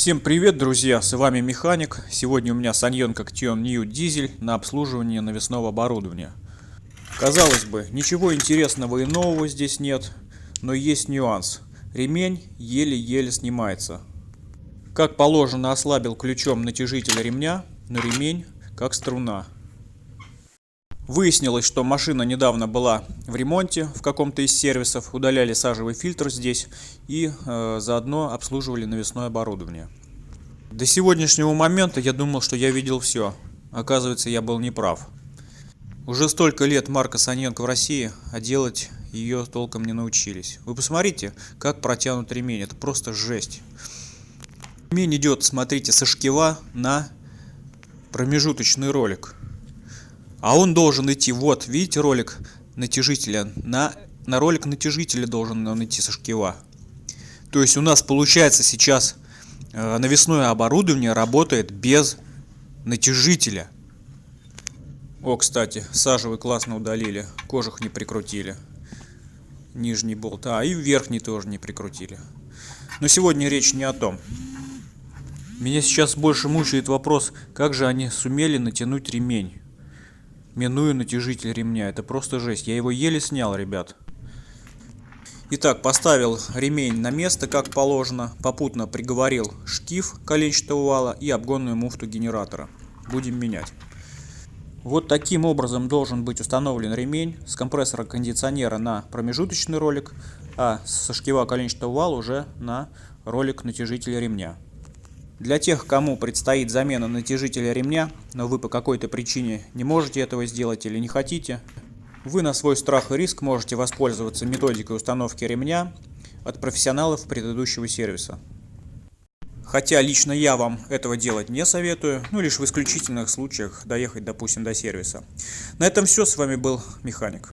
Всем привет, друзья! С вами Механик. Сегодня у меня Sanyon Action New дизель на обслуживание навесного оборудования. Казалось бы, ничего интересного и нового здесь нет, но есть нюанс. Ремень еле-еле снимается. Как положено, ослабил ключом натяжитель ремня, но ремень как струна. Выяснилось, что машина недавно была в ремонте в каком-то из сервисов, удаляли сажевый фильтр здесь и заодно обслуживали навесное оборудование. До сегодняшнего момента я думал, что я видел все. Оказывается, я был неправ. Уже столько лет марка Sanyon в России, а делать ее толком не научились. Вы посмотрите, как протянут ремень, это просто жесть. Ремень идет, смотрите, со шкива на промежуточный ролик. А он должен идти, вот, видите ролик натяжителя, на ролик натяжителя должен он идти со шкива. То есть у нас получается сейчас навесное оборудование работает без натяжителя. О, кстати, сажевый классно удалили, кожух не прикрутили. Нижний болт, и верхний тоже не прикрутили. Но сегодня речь не о том. Меня сейчас больше мучает вопрос, как же они сумели натянуть ремень, минуя натяжитель ремня. Это просто жесть. Я его еле снял, ребят. Итак, поставил ремень на место, как положено. Попутно приговорил шкив коленчатого вала и обгонную муфту генератора. Будем менять. Вот таким образом должен быть установлен ремень с компрессора кондиционера на промежуточный ролик, а со шкива коленчатого вала уже на ролик натяжителя ремня. Для тех, кому предстоит замена натяжителя ремня, но вы по какой-то причине не можете этого сделать или не хотите, вы на свой страх и риск можете воспользоваться методикой установки ремня от профессионалов предыдущего сервиса. Хотя лично я вам этого делать не советую, лишь в исключительных случаях доехать, допустим, до сервиса. На этом все, с вами был Механик.